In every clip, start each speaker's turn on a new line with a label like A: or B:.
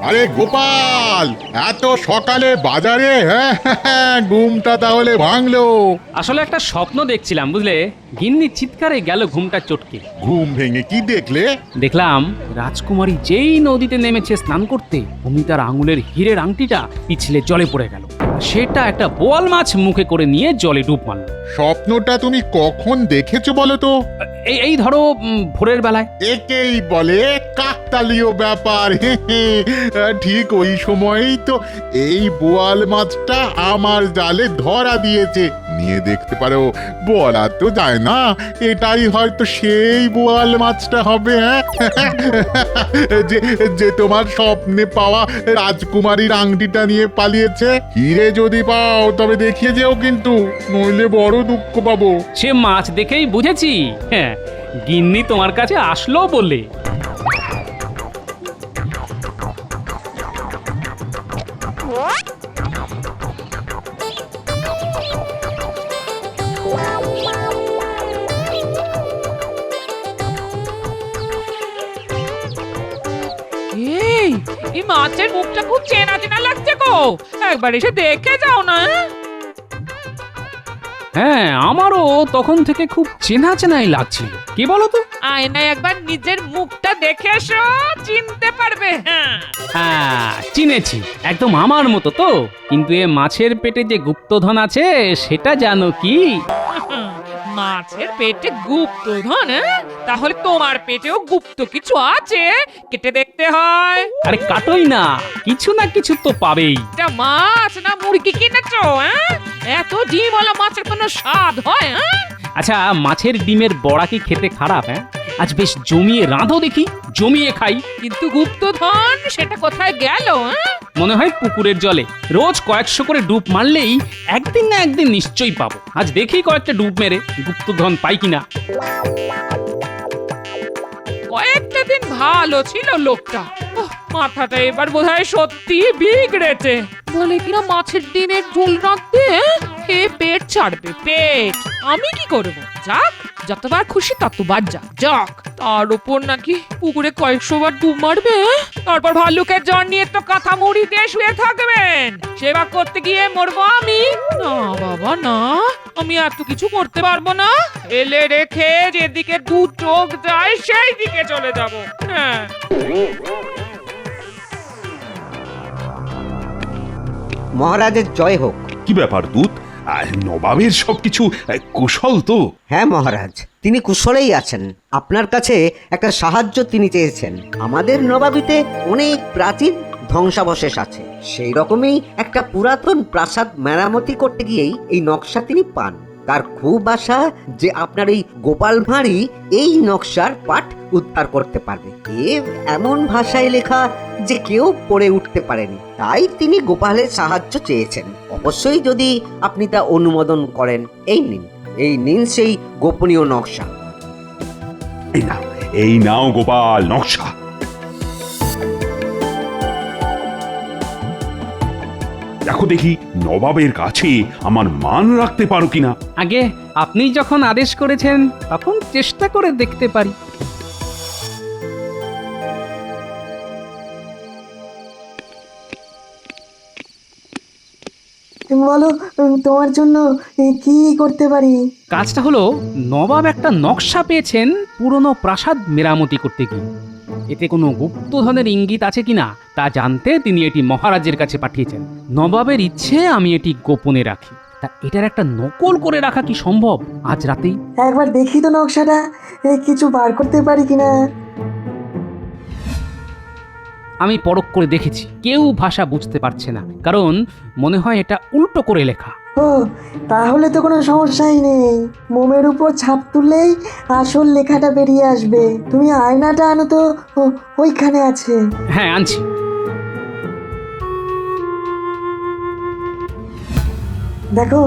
A: আরে গোপাল, এত সকালে বাজারে? হ্যাঁ, ঘুমটা তাহলে ভাঙলো।
B: আসলে একটা স্বপ্ন দেখছিলাম বুঝলে, গিন্নি চিৎকারে গেল ঘুমটা চটকে।
A: ঘুম ভেঙে কি দেখলে?
B: দেখলাম রাজকুমারী যেই নদীতে নেমেছে স্নান করতে, অমনি তার আঙুলের হীরের আংটিটা পিছলে জলে পড়ে গেল। সেটা একটা বোয়াল মাছ মুখে করে নিয়ে জলে ডুব মারল।
A: স্বপ্নটা তুমি কখন দেখেছো বলো তো?
B: এই ধরো ভোরের বেলায়।
A: একেই বলে কাকতালীয় ব্যাপার। ঠিক ওই সময়ই তো এই বোয়াল মাছটা আমার জালে ধরা দিয়েছে। নিয়ে দেখতে পারো, বলা তো যায় না, এটাই হয়তো সেই বোয়াল মাছটা হবে। হ্যাঁ, যে যে তোমার স্বপ্নে পাওয়া রাজকুমারীর আংটিটা নিয়ে পালিয়েছে। হিরে যদি পাও তবে দেখিয়ে যেও কিন্তু, নইলে বড় দুঃখ পাবো।
B: সে মাছ দেখেই বুঝেছি। হ্যাঁ, গিন্নি তোমার কাছে আসলো বলে।
C: এই মাছের মুখটা খুব চেনা চেনা লাগছে গো, একবার এসে দেখে যাও না।
B: হ্যাঁ, আমারও তখন থেকে খুব চেনা চেনাই লাগছিল। কি বলো তো?
C: আয়নায় একবার নিজের মুখটা দেখে এসো, চিনতে পারবে।
B: হ্যাঁ, চিনেছি। একদম আমার মতো তো। কিন্তু এ মাছের পেটে যে গুপ্তধন আছে সেটা জানো কি?
C: মাছের পেটে গুপ্তধন? তাহলে তোমার পেটেও গুপ্ত কিছু আছে, কেটে দেখতে হয়।
B: আরে কাটোই না, কিছু না কিছু তো পাবেই।
C: এটা মাছ না মুরগি কিনেছো? এত ডিমওয়ালা মাছের কোনো স্বাদ হয়?
B: আচ্ছা, মাছের ডিমের বড়া কি খেতে খারাপ? হ্যাঁ, আজ বেশ জমিয়ে রাঁধো দেখি, জমিয়ে খাই।
C: কিন্তু গুপ্তধন সেটা কোথায় গেল?
B: মনে হয় পুকুরের জলে রোজ কয়েকশো করে ডুব মারলেই একদিন না একদিন নিশ্চয়ই পাবো। আজ দেখি কয়েকটা ডুব মেরে গুপ্তধন পাই কিনা।
C: কয়েকটা দিন ভালো ছিল লোকটা, মাথাটা এবার বোধহয় সত্যি বিগড়েছে। বলে কিনা মাছের ডিমের ঝোল রাখতে খেয়ে পেট ছাড়বে, পেট। আমি কি করব? যাক, যতবার খুশি ততবার যাক। তার উপর নাকি পুকুরে কয়েকশো বার ডুব মারবে, তারপর ভাল্লুকের জ্বর নিয়ে তো কথা মুড়ি দিয়ে শুয়ে থাকবেন। সেবা করতে গিয়ে মরবো আমি? না বাবা না, আমি এত কিছু করতে পারবো না। এলে রেখে যেদিকে দু চোখ যায় সেই দিকে চলে যাব। হ্যাঁ,
D: মহারাজের জয় হোক।
E: কি ব্যাপার দূত? নবাবের সবকিছু কুশল তো?
D: হ্যাঁ মহারাজ, তিনি কুশলেই আছেন। আপনার কাছে একটা সাহায্য তিনি চেয়েছেন। আমাদের নবাবিতে অনেক প্রাচীন ধ্বংসাবশেষ আছে, সেই রকমই একটা পুরাতন প্রাসাদ মেরামতি করতে গিয়েই এই নকশা তিনি পান। তার খুব আশা যে আপনার এই গোপাল ভাঁড়ই এই নকশার পাঠ উদ্ধার করতে পারবে। এমন ভাষায় লেখা যে কেউ পড়ে উঠতে পারেনি, তাই তিনি গোপালের সাহায্য চেয়েছেন। অবশ্যই যদি আপনি তা অনুমোদন করেন, এই নিন সেই গোপনীয় নকশা।
E: এই নাও গোপাল নকশা। দেখো দেখি নবাবের কাছে আমার মান রাখতে পারো কিনা।
B: আগে আপনি যখন আদেশ করেছেন তখন চেষ্টা করে দেখতে পারি।
F: বলো, তোমার জন্য কি করতে পারি?
B: কাজটা হলো, নবাব একটা নকশা পেয়েছেন পুরনো প্রাসাদ মেরামতি করতে গিয়ে। এতে কোনো গুপ্তধনের ইঙ্গিত আছে কিনা তা জানতে তিনি এটি মহারাজের কাছে পাঠিয়েছেন। নবাবের ইচ্ছে আমি এটি গোপনে রাখি। তা এটার একটা নকল করে রাখা কি সম্ভব আজ রাতেই?
F: একবার দেখি তো নকশাটা, কিছু বার করতে পারি কিনা।
B: আমি পরখ করে দেখেছি, কেউ ভাষা বুঝতে পারছে না, কারণ মনে হয় এটা উল্টো করে লেখা।
F: ও, তাহলে তো কোনো সমস্যাই নেই। মোমের উপর ছাপ তুললেই আসল লেখাটা বেরিয়ে আসবে। তুমি আয়নাটা আনো তো, ওইখানে আছে।
B: হ্যাঁ, আনছি।
F: দেখো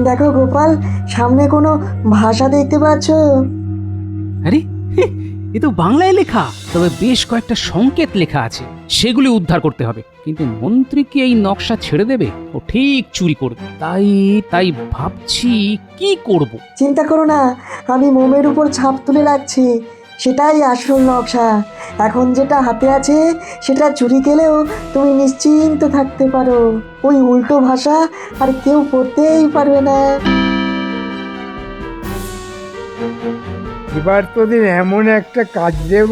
F: দেখো গোপাল, সামনে কোনো ভাষা দেখতে পাচ্ছ?
B: আরে, এ তো বাংলায় লেখা, তবে বেশ কয়েকটা সংকেত লেখা আছে, সেগুলি উদ্ধার করতে হবে। কিন্তু মন্ত্রী কি এই নকশা ছেড়ে দেবে? ও ঠিক চুরি করবে। তাই ভাবছি কি করব।
F: চিন্তা করো না, আমি মোমের উপর ছাপ তুলে রাখছি। সেটাই আসল নকশা। এখন যেটা হাতে আছে সেটা চুরি গেলেও তুমি নিশ্চিন্ত থাকতে পারো, ওই উল্টো ভাষা আর কেউ পড়তেই পারবে না।
G: এবার তোদের এমন একটা কাজ দেব,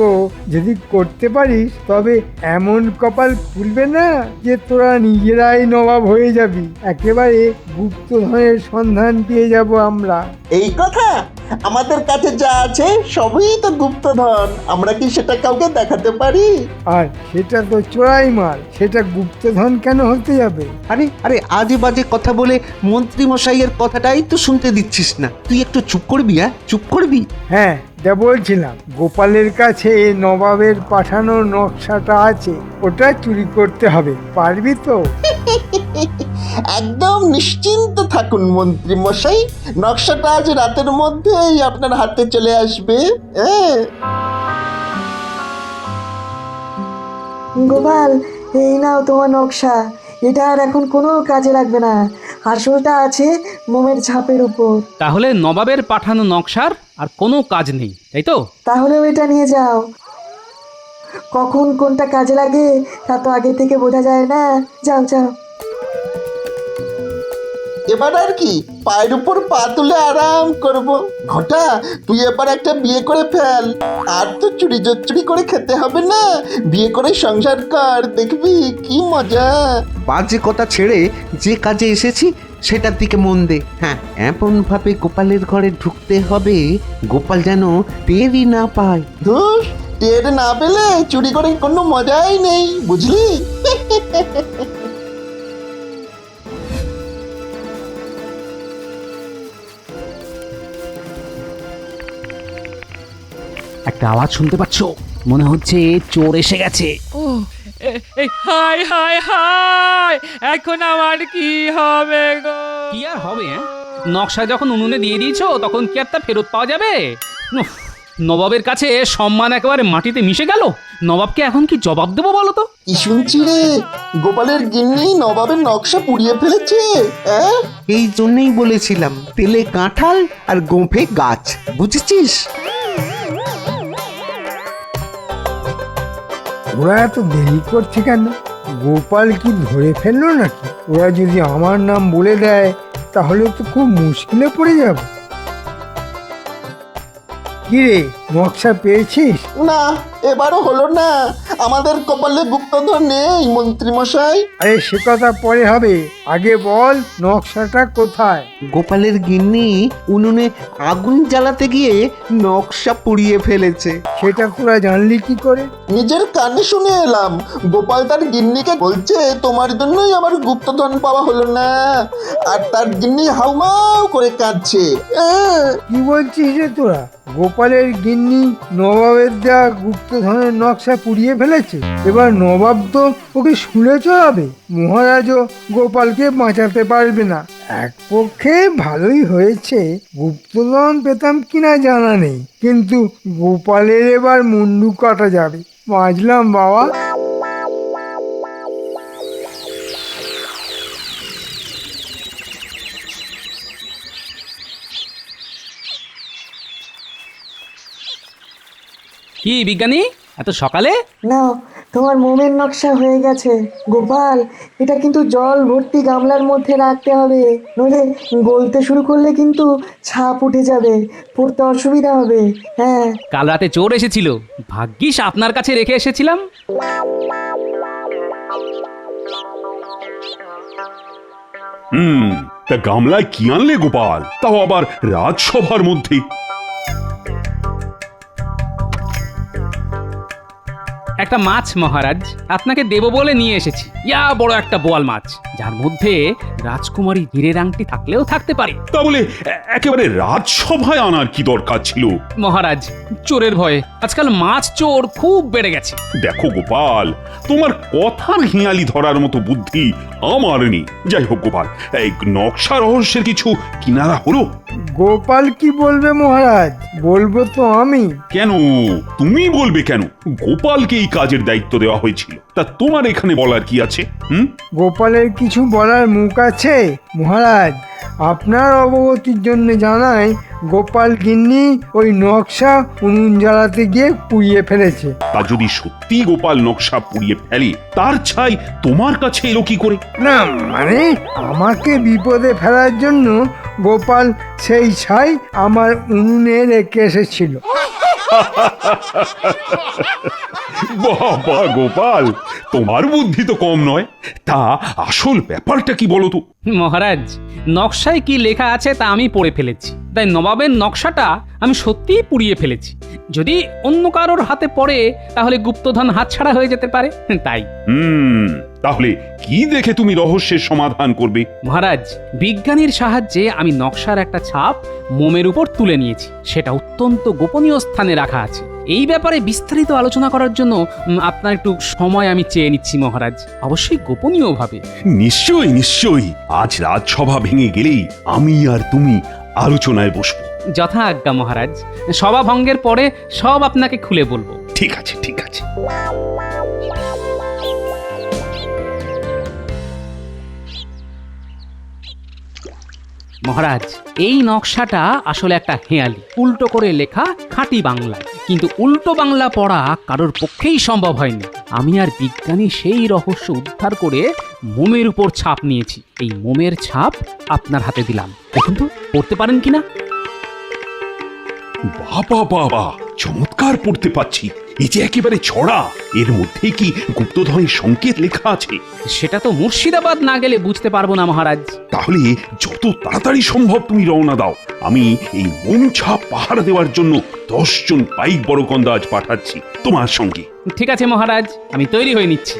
G: যদি করতে পারিস তবে এমন কপাল খুলবে না যে তোরা নিজেরাই নবাব হয়ে যাবি। একেবারে গুপ্তধনের সন্ধান পেয়ে যাব আমরা।
H: এই কথা, আমাদের কাছে যা আছে সবই তো গুপ্তধন, আমরা কি সেটা কাউকে দেখাতে পারি?
G: আর সেটা তো চোরাই মাল, সেটা গুপ্তধন কেন হতে যাবে?
D: আরে আরে আজে বাজে কথা বলে মন্ত্রী মশাইয়ের কথাটাই তো শুনতে দিচ্ছিস না। তুই একটু চুপ করবি, চুপ করবি।
G: হ্যাঁ, যা বলছিলাম, গোপালের কাছে নবাবের পাঠানো নকশাটা আছে, ওটা চুরি করতে হবে। পারবি তো?
H: একদম নিশ্চিন্ত থাকুন মন্ত্রী মশাই, নকশাটা আজ রাতের মধ্যেই আপনার হাতে চলে আসবে। হ্যাঁ,
F: গোপাল, এই নাও তোমার নকশা। এটা আর এখন কোনো কাজে লাগবে না, আসলটা আছে মোমের ছাপের উপর।
B: তাহলে নবাবের পাঠানো নকশার আর কোনো কাজ নেই, তাই তো?
F: তাহলে এটা নিয়ে যাও। কখন কোনটা কাজে লাগে তা তো আগে থেকে বোঝা যায় না। যাও যাও।
H: এবার আর কি, পায়ের উপর পা তুলে আরাম করব। ঘটা, তুই এবার একটা বিয়ে করে ফেল, আর তো চুরি চুরি করে খেতে হবে না। বিয়ে করে সংসার কর, দেখবি কি মজা।
D: বাজে কথা ছেড়ে যে কাজে এসেছি সেটার দিকে মন দে। হ্যাঁ, এমন ভাবে গোপালের ঘরে ঢুকতে হবে গোপাল যেন টেরই না পায়।
H: ধুস, টের না পেলে চুরি করে কোনো মজাই নেই, বুঝলি?
B: একটা আওয়াজ শুনতে পাচ্ছ? মনে হচ্ছে চোর এসে গেছে।
C: ও এই হাই হাই হাই, এখন আমার কি হবে গো?
B: কি আর হবে? নকশা যখন উনুনে দিয়ে দিয়েছো তখন কি আর তা ফেরত পাওয়া যাবে? উফ, নবাবের কাছে সম্মান একেবারে মাটিতে মিশে গেল। নবাবকে এখন কি জবাব দেবো বলো তো?
H: কি শুনছি রে, গোপালের গিন্নি নবাবের নকশা পুড়িয়ে ফেলেছে? হ্যাঁ,
D: এই জন্যই বলেছিলাম তেলে কাঁঠাল আর গোঁফে গাছ, বুঝেছিস?
G: ওরা এত দেরি করছে কেন? গোপাল কি ধরে ফেললো নাকি? ওরা যদি আমার নাম বলে দেয় তাহলে তো খুব মুশকিলে পড়ে যাব। কি রে, নকশা পেয়েছিস?
H: না, এবারও হলো না। আমাদের কপালে গুপ্তধন নেই মন্ত্রী মশাই।
G: আরে সে কথা পরে হবে, আগে বল নকশাটা কোথায়?
D: গোপালের গিন্নি উনুনে আগুন জ্বালাতে গিয়ে নকশা পুড়িয়ে ফেলেছে।
G: সেটা তোরা জানলি কি করে?
H: নিজের কানে শুনে এলাম, গোপাল তার গিন্নিকে বলছে তোমার জন্যই আমার গুপ্তধন পাওয়া হলো না, আর তার গিন্নি হাউমাউ করে কাঁদছে।
G: কি বলছিস রে তোরা? গোপালের গিন্নি নবাবের দেওয়া গুপ্তধনের নকশা পুড়িয়ে ফেলেছে? এবার নবাব তো ওকে শুলে চড়াবে। মহারাজও গোপালকে বাঁচাতে পারবে না। এক পক্ষে ভালোই হয়েছে, গুপ্তধন পেতাম কিনা জানা নেই, কিন্তু গোপালের এবার মুন্ডু কাটা যাবে। বাঁচলাম বাবা।
B: কি বিজ্ঞানী, এত সকালে?
F: নাও, তোমার মোমের নকশা হয়ে গেছে। গোপাল, এটা কিন্তু জল ভর্তি গামলার মধ্যে রাখতে হবে, নইলে গলতে শুরু করলে কিন্তু ছাপ উঠে যাবে, পড়তে অসুবিধা হবে। হ্যাঁ,
B: কাল রাতে চোর এসেছিল, ভাগ্যিস আপনার কাছে রেখে এসেছিলাম।
E: তা গামলায় কি আনলে গোপাল, তাও আবার রাজসভার মধ্যে?
B: একটা মাছ মহারাজ, আপনাকে দেব বলে নিয়ে এসেছি। ইয়া বড় একটা বোয়াল মাছ, যার মধ্যে রাজকুমারী হীরের আংটি থাকলেও থাকতে পারে।
E: তা বলে একেবারে রাজসভায় আনার কি দরকার ছিল?
B: মহারাজ, চোরের ভয়ে আজকাল মাছ চোর খুব বেড়ে গেছে।
E: দেখো গোপাল, তোমার কথার হিয়ালি ধরার মতো বুদ্ধি আমার নেই। যাই হোক গোপাল, এই নকশা রহস্যের কিছু কিনারা হলো?
G: গোপাল কি বলবে মহারাজ? বলবো তো আমি।
E: কেন তুমি বলবে কেন? গোপালকে এই কাজের দায়িত্ব দেওয়া হয়েছিল। তা তোমার এখানে বলার কি আছে?
G: গোপালের কিছু বলার মুখ আছে মহারাজ? আপনার অবগতির জন্য জানাই, গোপাল গিন্নি ওই নকশা উনুন জ্বালাতে গিয়ে পুড়িয়ে ফেলেছে।
E: তা যদি সত্যি গোপাল নকশা পুড়িয়ে ফেলে, তার ছাই তোমার কাছে এলো কি করে?
G: না মানে, আমাকে বিপদে ফেলার জন্য গোপাল সেই ছাই আমার উনুনে রেখে এসেছিল।
E: বাবা গোপাল, তোমার বুদ্ধি তো কম নয়। তা আসল ব্যাপারটা কি বলো তো?
B: মহারাজ, নকশায় কি লেখা আছে তা আমি পড়ে ফেলেছি, তাই নবাবের নকশাটা আমি সত্যিই পুড়িয়ে ফেলেছি। যদি অন্য কারোর হাতে পড়ে তাহলে গুপ্তধন হাতছাড়া হয়ে যেতে পারে, তাই।
E: তাহলে কি দেখে তুমি রহস্যের সমাধান করবে?
B: মহারাজ, বিজ্ঞানীর সাহায্যে আমি নকশার একটা ছাপ মোমের উপর তুলে নিয়েছি। সেটা অত্যন্ত গোপনীয় স্থানে রাখা আছে। এই ব্যাপারে বিস্তারিত আলোচনা করার জন্য আপনার একটু সময় আমি চেয়ে নিচ্ছি মহারাজ, অবশ্যই গোপনীয়ভাবে।
E: নিশ্চয়ই নিশ্চয়ই, আজ রাজসভা ভেঙে গেলেই আমি আর তুমি আলোচনায় বসবো।
B: যথা আজ্ঞা মহারাজ, সভা ভঙ্গের পরে সব আপনাকে খুলে বলবো।
E: ঠিক আছে, ঠিক আছে।
B: মহারাজ, এই নকশাটা আসলে একটা হেঁয়ালি, উল্টো করে লেখা খাঁটি বাংলা, কিন্তু উল্টো বাংলা পড়া কারোর পক্ষেই সম্ভব হয়নি। আমি আর বিজ্ঞানী সেই রহস্য উদ্ধার করে মোমের উপর ছাপ নিয়েছি। এই মোমের ছাপ আপনার হাতে দিলাম, দেখুন তো পড়তে পারেন কিনা।
E: বাবা বাবা, চমৎকার পড়তে পাচ্ছি। এই যে একেবারে ছড়া, এর মধ্যে কি গুপ্তধনের সংকেত লেখা আছে?
B: সেটা তো মুর্শিদাবাদ না গেলে বুঝতে পারবো না মহারাজ।
E: তাহলে যত তাড়াতাড়ি সম্ভব তুমি রওনা দাও। আমি এই মোম ছাপ পাহারা দেওয়ার জন্য 10 জন পাইক বড়কন্দা আজ পাঠাচ্ছি তোমার সঙ্গে।
B: ঠিক আছে মহারাজ, আমি তৈরি হয়ে নিচ্ছি।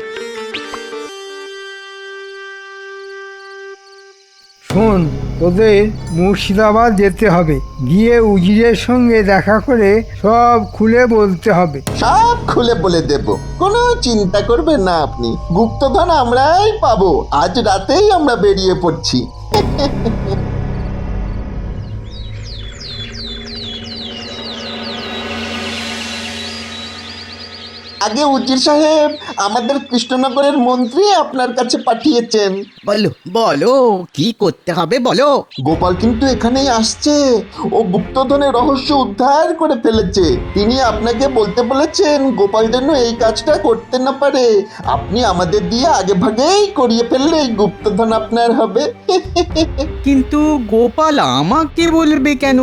G: শোন, তোদের মুর্শিদাবাদ যেতে হবে, গিয়ে উজিরের সঙ্গে দেখা করে সব খুলে বলতে হবে।
H: সব খুলে বলে দেব, কোনো চিন্তা করবেন না আপনি। গুপ্তধন আমরাই পাবো। আজ রাতেই আমরা বেরিয়ে পড়ছি। আগে উজির সাহেব, আমাদের কৃষ্ণনগরের মন্ত্রী আপনার কাছে পাঠিয়েছেন।
I: বলো বলো, কি করতে হবে বলো।
H: গোপাল কিন্তু এখানেই আসছে। ও গুপ্তধনের রহস্য উদ্ধার করে ফেলেছে। তিনি আপনাকে বলতে বলেছেন গোপাল যেন এই কাজটা করতে না পারে। আপনি আমাদের দিয়ে আগে ভাগেই করিয়ে ফেললে এই গুপ্তধন আপনার হবে।
I: কিন্তু গোপাল আমাকে বলবে কেন?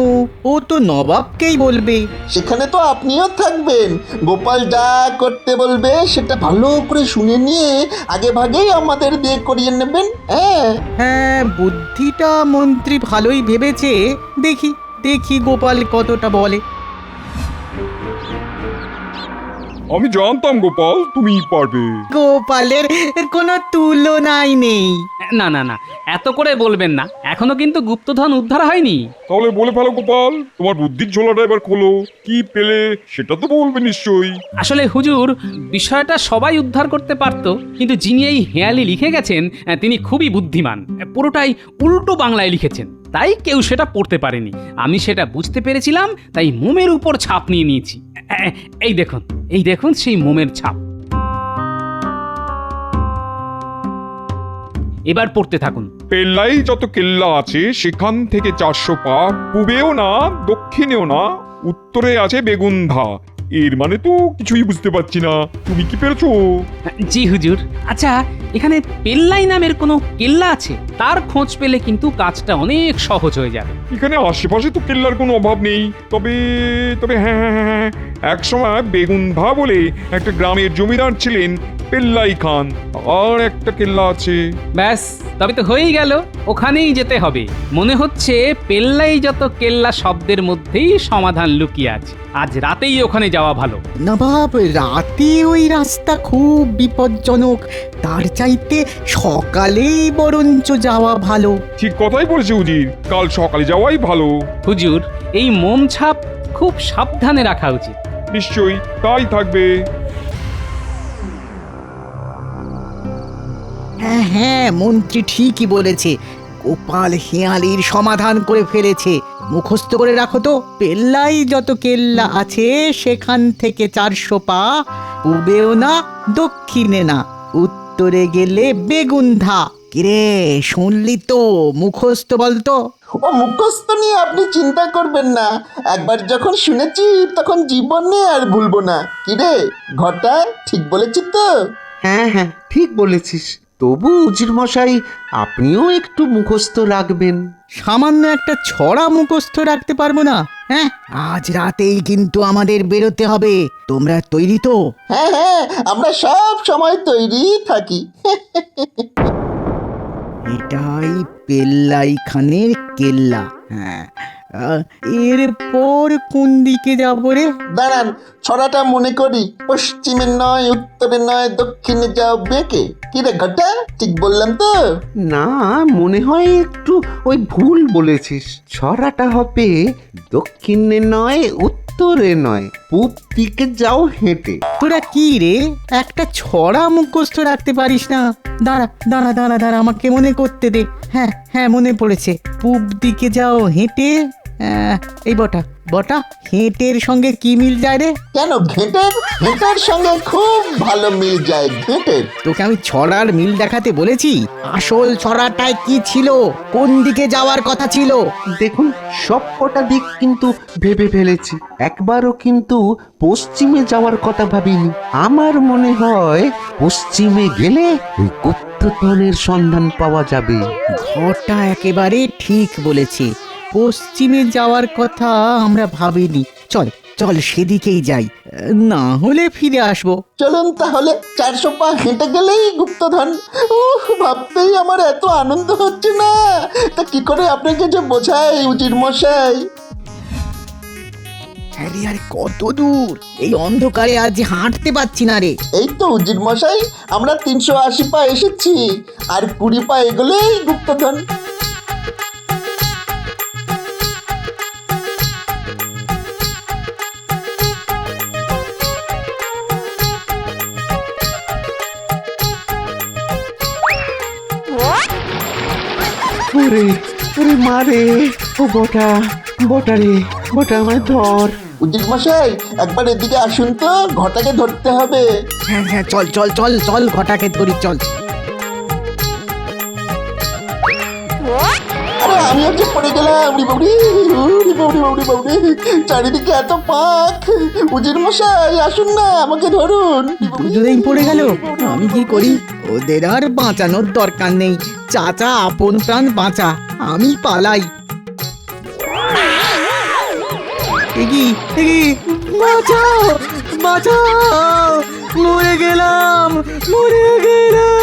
I: ও তো নবাবকেই বলবে।
H: সেখানে তো আপনিও থাকবেন। গোপাল যা করতে বলবে সেটা ভালো করে শুনে নিয়ে আগে ভাগেই আমাদের দিয়ে করিয়ে নেবেন।
I: হ্যাঁ, বুদ্ধিটা মন্ত্রী ভালোই ভেবেছে। দেখি দেখি গোপাল কতটা বলে।
J: আমি জানতাম গোপাল তুমি পারবে।
I: গোপালের কোনো তুলনাই নেই।
B: না না না, এত করে বলবেন না, এখনো কিন্তু গুপ্তধন উদ্ধার হয়নি।
J: তাহলে বলে ফেলো গোপাল, তোমার বুদ্ধির ঝোলাটা এবার খোলো। কি পেলে সেটা তো বলবে নিশ্চয়ই।
B: আসলে হুজুর, বিষয়টা সবাই উদ্ধার করতে পারতো, কিন্তু যিনি এই হেয়ালি লিখে গেছেন তিনি খুবই বুদ্ধিমান। পুরোটাই উল্টো বাংলায় লিখেছেন, তাই কেউ সেটা পড়তে পারেনি। আমি সেটা বুঝতে পেরেছিলাম, তাই মোমের উপর ছাপ নিয়ে নিয়েছি। এই দেখুন, এই দেখুন সেই মোমের ছাপ। এবার পড়তে থাকুন।
J: পেল্লাই যত কেল্লা আছে সেখান থেকে 400 পা, পূবেও না দক্ষিণেও না, উত্তরে আছে বেগুনধা। এর মানে তো কিছুই বুঝতে পারছি না, তুমি কি পেরেছো?
B: জি হুজুর। আচ্ছা, এখানে পেল্লাই নামের কোনো কেল্লা আছে? তার খোঁজ পেলে কিন্তু কাজটা অনেক সহজ হয়ে যাবে।
J: এখানে আশেপাশে তো কেল্লার কোনো অভাব নেই। তবে তবে হ্যাঁ হ্যাঁ হ্যাঁ, এক সময় বেগুনধা বলে একটা গ্রামের জমিদার ছিলেন পেল্লাই খান। আর একটা কেল্লা আছে।
B: ব্যাস, তবে তো হয়েই গেল। ওখানেই যেতে হবে। মনে হচ্ছে পেল্লাই যত কেল্লা শব্দের মধ্যেই সমাধান লুকিয়ে আছে। আজ রাতেই ওখানে যাওয়া ভালো।
I: নবাব, রাতে ওই রাস্তা খুব বিপজ্জনক। তার চাইতে সকালেই বরঞ্চ যাওয়া ভালো।
J: ঠিক কথাই বলেছে উজির, কাল সকালে যাওয়াই ভালো।
B: হুজুর, এই মোম ছাপ খুব সাবধানে রাখা উচিত।
J: নিশ্চয়ই তাই থাকবে।
I: হ্যাঁ হ্যাঁ, মন্ত্রী ঠিকই বলেছে। গোপাল হেয়ালির সমাধান করে ফেলেছে। মুখস্থ করে রাখো তো, পেল্লাই যত কেল্লা আছে সেখান থেকে 400 পা, পূবেও না দক্ষিণে না, উত্তরে গেলে বেগুন্ধা। কিরে শুনলি তো? মুখস্থ বলতো।
H: ও মুখস্থ নিয়ে আপনি চিন্তা করবেন না, একবার যখন শুনেছি তখন জীবনে আর ভুলবো না। কিরে ঘটা, ঠিক বলেছি তো?
D: হ্যাঁ হ্যাঁ, ঠিক বলেছিস। তবু উজির মশাই, আপনিও একটু মুখস্থ রাখবেন।
I: সামান্য একটা ছড়া মুখস্থ রাখতে পারবো না? হ্যাঁ, আজ রাতেই কিন্তু আমাদের বেরোতে হবে। তোমরা তৈরি তো?
H: হ্যাঁ হ্যাঁ, আমরা সব সময় তৈরি থাকি।
I: এটাই পেল্লাই খানের কেল্লা। হ্যাঁ, এরপর কোন দিকে যাবো রে?
H: দাঁড়ান, ছড়াটা মনে করি। পশ্চিমে নয়, উত্তরে নয়, দক্ষিণে যাও বেঁকে। কিরে ঘটা, ঠিক বললাম তো?
D: না, মনে হয় একটু ওই ভুল বলেছিস। ছড়াটা হবে দক্ষিণে নয়, উত্তরে নয়, পূব দিকে যাও হেঁটে।
I: তোরা কি রে, একটা ছড়া মুখস্থ রাখতে পারিস না? দাঁড়া দাঁড়া দাঁড়া দাঁড়া, আমাকে মনে করতে দে। হ্যাঁ হ্যাঁ, মনে পড়েছে। পূব দিকে যাও হেঁটে। এই বটা বটা, হেঁটের সঙ্গে কি মিল যায় রে?
H: কেন ঘেঁটের? ঘেঁটের সঙ্গে খুব ভালো মিল যায় ঘেঁটের।
I: তোকে আমি ছড়ার মিল দেখাতে বলেছি? আসল ছড়াটায় কি ছিল? কোন দিকে যাওয়ার কথা ছিল?
D: দেখুন, সব কটা দিক কিন্তু ভেবে ফেলেছি, একবারও কিন্তু পশ্চিমে যাওয়ার কথা ভাবিনি। আমার মনে হয় পশ্চিমে গেলে ওই গুপ্তধনের সন্ধান পাওয়া যাবে।
I: ঘরটা একেবারে ঠিক বলেছে, পশ্চিমে যাওয়ার কথা আমরা ভাবিনি। চল চল, সেদিকেই যাই, না হলে ফিরে আসবো।
H: চলুন তাহলে, 400 পা হেঁটে গেলেই গুপ্তধন। ভাবতেই আমার এত আনন্দ হচ্ছে না, তা কি করে আপনাকে যে বোঝাই উজির মশাই।
I: আরে আরে, কত দূর! এই অন্ধকারে আজ হাঁটতে পারছি না রে।
H: এই তো উজির মশাই, আমরা 380 পা এসেছি, আর 20 পা এগোলেই গুপ্তধন।
D: ওরে ওরে মারে, ও বটা বটা রে, বটা আমায় ধর।
H: উজির মশাই, একবার এদিকে আসুন তো, ঘটাকে ধরতে হবে।
I: হ্যাঁ হ্যাঁ, চল চল চল চল, ঘটাকে ধরি, চল।
H: আরে আমিও যে পড়ে গেলাম, উড়ি বাবুরি, উড়ি বাবুরি বাবুরি বাবুরি, চারিদিকে এত পাক। উজির মশাই আসুন না, আমাকে ধরুন।
I: দুজনেই পড়ে গেল, আমি কি করি? ওদের আর বাঁচানোর দরকার নেই। চাচা আপন প্রাণ বাঁচা, আমি পালাই। এগি এগি, বাঁচাও বাঁচাও, মরে গেলাম মরে গেলাম।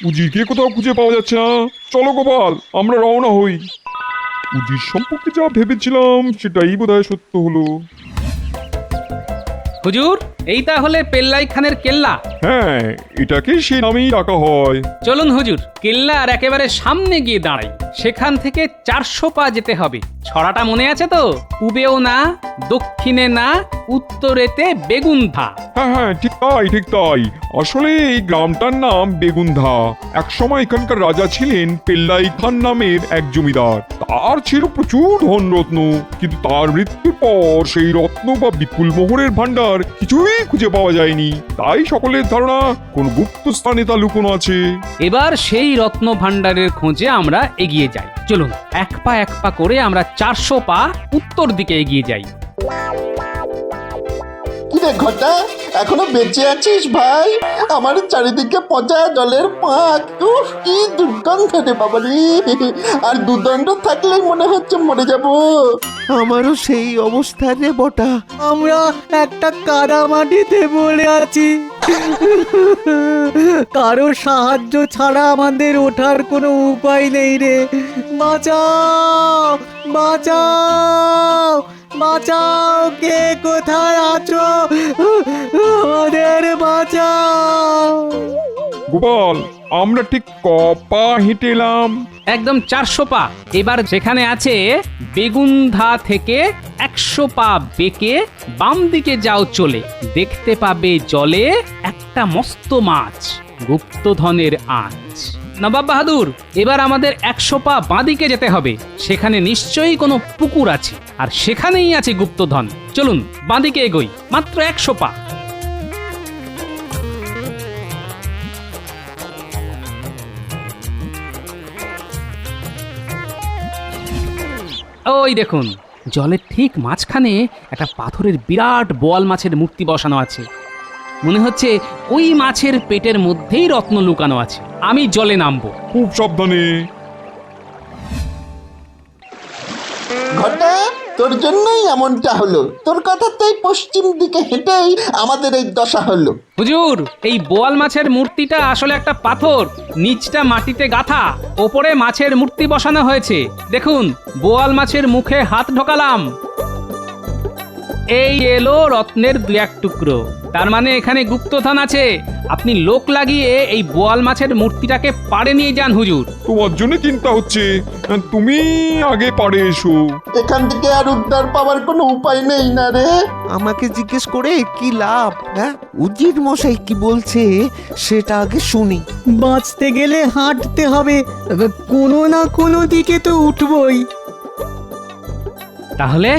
J: উজিরকে কোথাও খুঁজে পাওয়া যাচ্ছে না। চলো গোপাল, আমরা রওনা হই। উজির সম্পর্কে যা ভেবেছিলাম সেটাই বোধহয় সত্য হলো।
B: হুজুর, এই তাহলে পেল্লাই খানের কেল্লা।
J: হ্যাঁ, এটাকে সে নামেই ডাকা হয়।
B: চলুন হুজুর, কেল্লার একেবারে সামনে গিয়ে দাঁড়াই। সেখান থেকে 400 পা যেতে হবে। ছড়াটা মনে আছে তো? পূবেও না, দক্ষিণে না, উত্তরেতে বেগুন্ধা।
J: হ্যাঁ হ্যাঁ, ঠিক তাই ঠিক তাই। আসলে এই গ্রামটার নাম বেগুন্ধা। একসময় এখানকার রাজা ছিলেন পেল্লাই খান নামের এক জমিদার। তার ছিল প্রচুর ধনরত্ন, কিন্তু তার মৃত্যুর পর সেই রত্ন বা বিপুল মোহরের ভান্ডার কিছুই খুঁজে পাওয়া যায়নি। তাই সকলের ধারণা কোন গুপ্ত স্থানে তা লুকোনো আছে।
B: এবার সেই রত্ন ভাণ্ডারের খোঁজে আমরা এগিয়ে যাই। চলুন, এক পা করে আমরা 400 পা উত্তর দিকে এগিয়ে যাই।
H: কিরে ঘটা, এখনো বেঁচে আছিস ভাই? আমার চারিদিকে পচা জলের পাক। উফ, কি দুর্গন্ধ রে বাবা রে। আর দুদণ্ড থাকলেই মনে হচ্ছে মরে যাব।
D: আমারও সেই অবস্থা রে বটা।
I: আমরা একটা কাদা মাটিতে পড়ে আছি, কারো সাহায্য ছাড়া আমাদের ওঠার কোনো উপায় নেই রে। বাঁচাও বাঁচাও বাঁচাও, কে কোথায় আছো? আমাদের বাঁচাও।
J: গোপাল, আমরা ঠিক কপা হেঁটে এলাম?
B: একদম 400 পা। এবার যেখানে আছে বেগুন্ধা থেকে 100 পা বেঁকে বাম দিকে যাও চলে, দেখতে পাবে জলে একটা মস্ত মাছ। গুপ্তধনের আঁচ। নবাব বাহাদুর, এবার আমাদের 100 পা বাঁদিকে যেতে হবে। সেখানে নিশ্চয়ই কোনো পুকুর আছে, আর সেখানেই আছে গুপ্তধন। চলুন বাঁদিকে এগোই, মাত্র 100 পা। ওই দেখুন, জলের ঠিক মাঝখানে একটা পাথরের বিরাট বোয়াল মাছের মূর্তি বসানো আছে। মনে হচ্ছে ওই মাছের পেটের মধ্যেই রত্ন লুকানো আছে। আমি জলে নামবো।
J: খুব সাবধানে।
H: ঘটা, তোর জন্যই এমনটা হলো। তোর কথাতেই পশ্চিম দিকে হেঁটেই আমাদের এই দশা হলো।
B: হুজুর, এই বোয়াল মাছের মূর্তিটা আসলে একটা পাথর, নিচটা মাটিতে গাঁথা, ওপরে মাছের মূর্তি বসানো হয়েছে। দেখুন, বোয়াল মাছের মুখে হাত ঢোকালাম, এই এলো রত্নের 2-1 টুকরো। তার মানে এখানে গুপ্তধন আছে। আপনি লোক লাগিয়ে এই বোয়াল মাছের মূর্তিটাকে পাড়ে নিয়ে যান হুজুর।
J: তোমার জন্য চিন্তা হচ্ছে, তুমি আগে পারে এসো।
H: এখান থেকে আর উদ্ধার পাওয়ার কোনো উপায় নেই না রে।
K: আমাকে জিজ্ঞেস করে কি লাভ? হ্যাঁ, উজির মশাই কি বলছে সেটা আগে শুনি।
I: বাঁচতে গেলে হাঁটতে হবে, কোনো না কোনো দিকে তো উঠবই।
B: তাহলে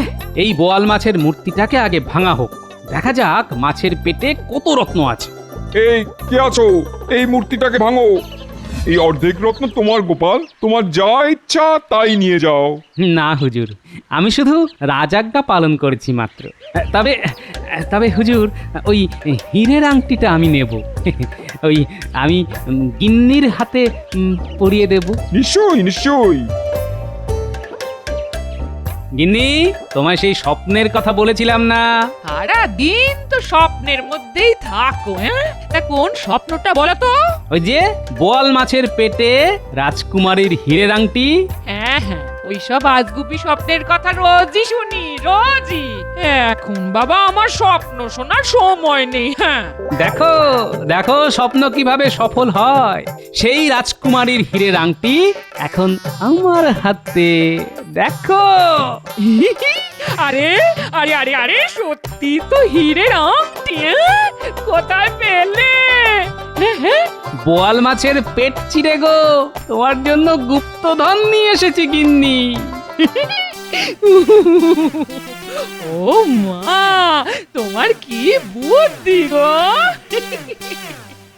B: এই বোয়াল মাছের মূর্তিটাকে আগে ভাঙা হোক, দেখা যাক মাছের পেটে কত রত্ন আছে।
J: এই কে আছো? এই মূর্তিটাকে ভাঙো। এই অর্ধেক রত্ন তোমার গোপাল, তোমার যা ইচ্ছা তাই নিয়ে যাও।
B: না হুজুর, আমি শুধু রাজাজ্ঞা পালন করেছি মাত্র। তবে তবে হুজুর, ওই হীরের আংটিটা আমি নেব। ওই আমি গিন্নির হাতে পরিয়ে দেব।
J: নিশ্চয়ই নিশ্চয়ই।
B: গিন্নি, তোমায় সেই স্বপ্নের কথা বলেছিলাম না?
C: সারা দিন তো স্বপ্নের মধ্যেই থাকো। হ্যাঁ, তা কোন স্বপ্নটা বলো তো?
B: ওই যে বোয়াল মাছের পেটে রাজকুমারীর হীরের আংটি।
C: হ্যাঁ হ্যাঁ, ওইসব আজগুবি স্বপ্নের কথা রোজই শুনি, রোজই। এখন বাবা আমার স্বপ্ন শোনার সময় নেই। হ্যাঁ,
B: দেখো দেখো স্বপ্ন কিভাবে সফল হয়। সেই রাজকুমারীর হীরের আংটি এখন আমার হাতে, দেখো।
C: আরে আরে আরে আরে, সত্যি তো হীরের আংটি। কোথায় পেলে?
B: বোয়াল মাছের পেট চিরে গো, তোমার জন্য গুপ্তধন নিয়ে এসেছি গিন্নি।
C: ও মা, তোমার কি বুদ্ধি গো!